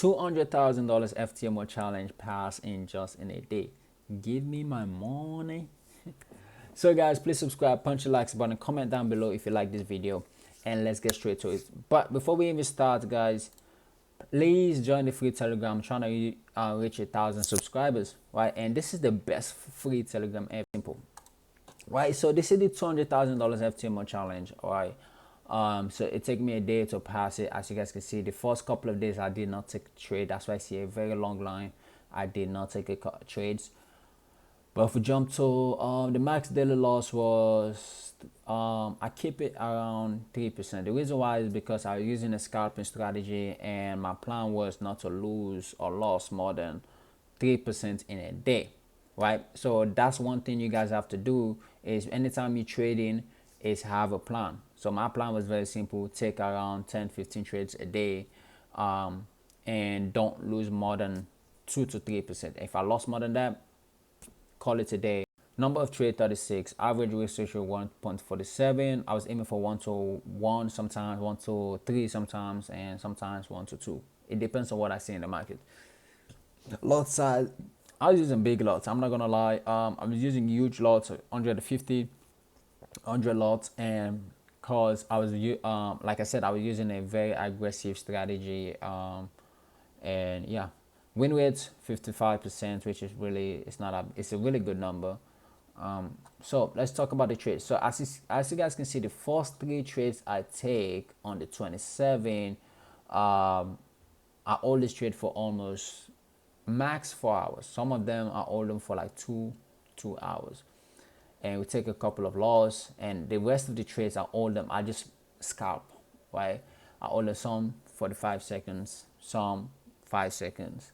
$200,000 FTMO challenge passed in a day. Give me my money. So guys, please subscribe, punch the likes button, comment down below if you like this video, and let's get straight to it. But before we even start, guys, please join the free Telegram. I'm trying to reach 1,000 subscribers, right? And this is the best free Telegram ever. Simple, right? So this is the $200,000 FTMO challenge, right? So it took me a day to pass it. As you guys can see, the first couple of days I did not take a trade. That's why I see a very long line. I did not take trades. But if we jump to the max daily loss was I keep it around 3%. The reason why is because I was using a scalping strategy, and my plan was not to lose or loss more than 3% in a day, right? So that's one thing you guys have to do is anytime you're trading is have a plan. So my plan was very simple: take around 10-15 trades a day, and don't lose more than 2 to 3%. If I lost more than that, call it a day. Number of trade 36, average risk ratio 1.47. I was aiming for 1 to 1 sometimes, 1 to 3 sometimes, and sometimes 1 to 2. It depends on what I see in the market. Lot size, I was using big lots. I'm not gonna lie. I was using huge lots, 150, 100 lots, and cause I was like I said, I was using a very aggressive strategy. And yeah, win rate 55%, which is really, it's a really good number. So let's talk about the trades. So as you guys can see, the first 3 trades I take on the 27, I hold this trade for almost max 4 hours. Some of them I hold them for like two hours, and we take a couple of loss, and the rest of the trades I hold them, I just scalp, right? I hold them some 45 seconds, some 5 seconds.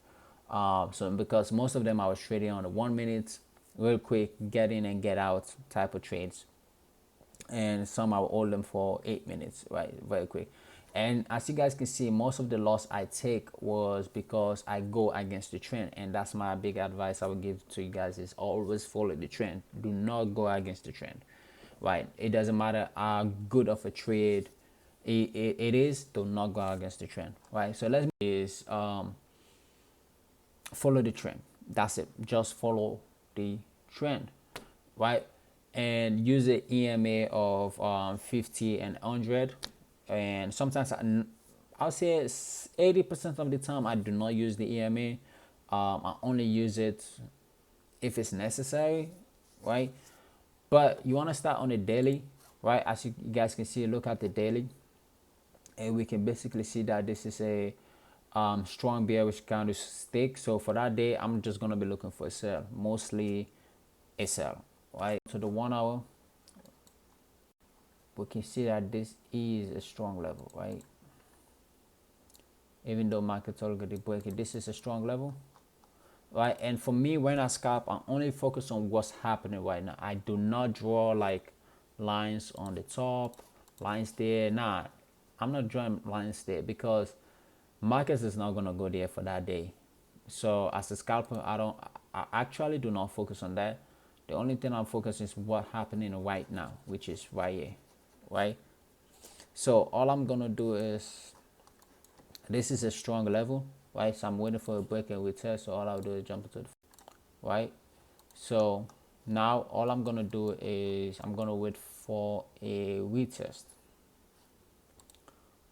So because most of them I was trading on the 1 minute, real quick, get in and get out type of trades, and some I will hold them for 8 minutes, right? Very quick. And as you guys can see, most of the loss I take was because I go against the trend, and that's my big advice I would give to you guys is always follow the trend. Do not go against the trend, right? It doesn't matter how good of a trade it is, do not go against the trend, right? So let's is follow the trend. That's it. Just follow the trend, right? And use the EMA of 50 and 100. And sometimes I'll say 80% of the time I do not use the EMA. I only use it if it's necessary, right? But you want to start on the daily, right? As you guys can see, look at the daily, and we can basically see that this is a strong bearish candlestick. So for that day, I'm just gonna be looking for a sell, mostly a sell, right? So the 1 hour, we can see that this is a strong level, right? Even though market's already breaking, this is a strong level, right? And for me, when I scalp, I only focus on what's happening right now. I do not draw like lines on the top, lines there. Nah, I'm not drawing lines there because markets is not gonna go there for that day. So as a scalper, I actually do not focus on that. The only thing I'm focusing is what's happening right now, which is right here, right? So all I'm gonna do is, this is a strong level, right? So I'm waiting for a break and retest. So all I'll do is jump into the, right? So now all I'm gonna do is I'm gonna wait for a retest,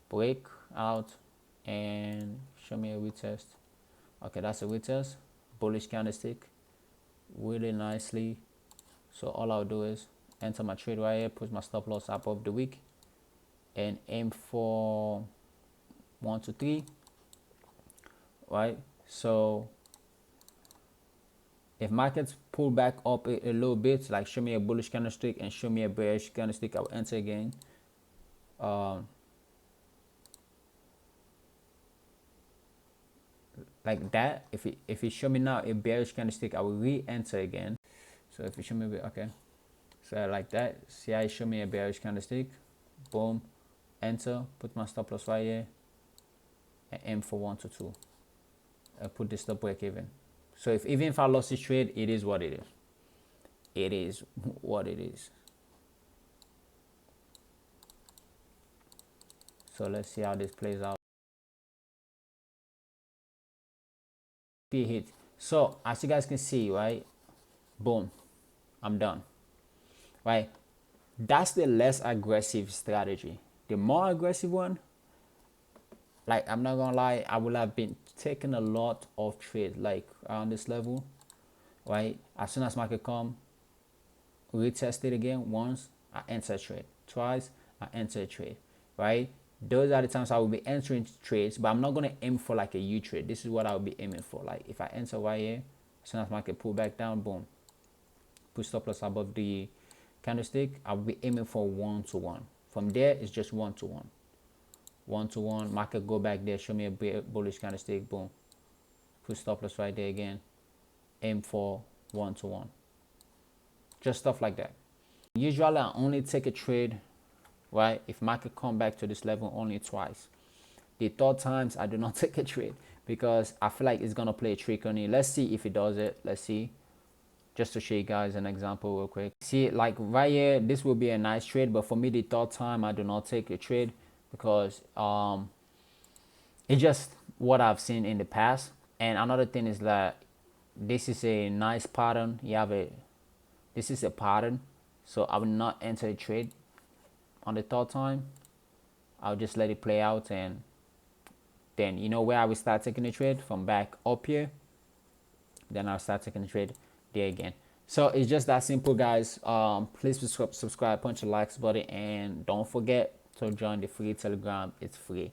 break out, and show me a retest. Okay, that's a retest, bullish candlestick, really nicely. So all I'll do is enter my trade right here, put my stop loss above the wick, and aim for 1 to 3, right? So if markets pull back up a little bit, like show me a bullish candlestick and show me a bearish candlestick, I'll enter again. Like that. If you show me now a bearish candlestick, I will re-enter again. So if you show me, okay, so like that, see how you show me a bearish candlestick, boom, enter, put my stop loss right here, and aim for 1 to 2. I put this stop break even. So even if I lost this trade, it is what it is. It is what it is. So let's see how this plays out. P hit. So as you guys can see, right, boom, I'm done, right? That's the less aggressive strategy. The more aggressive one, like, I'm not gonna lie, I would have been taking a lot of trade like around this level, right? As soon as market come, retest it again once, I enter trade. Twice, I enter trade, right? Those are the times I will be entering trades, but I'm not gonna aim for like a U trade. This is what I will be aiming for. Like if I enter right here, as soon as market pull back down, boom, put stop loss above the candlestick, I'll be aiming for 1-to-1. From there, it's just 1-to-1. 1-to-1, market go back there, show me a bullish candlestick, boom, put stop loss right there again, aim for 1-to-1. Just stuff like that. Usually I only take a trade, right, if market come back to this level only twice. The third times I do not take a trade because I feel like it's gonna play a trick on you. Let's see if it does it. Let's see, just to show you guys an example real quick. See, like right here, this will be a nice trade, but for me the third time I do not take a trade because it's just what I've seen in the past. And another thing is that this is a nice pattern. This is a pattern, so I will not enter a trade on the third time. I'll just let it play out, and then you know where I will start taking a trade from back up here. Then I'll start taking a trade there again. So it's just that simple, guys. Please subscribe, punch the likes button, and don't forget to join the free Telegram. It's free.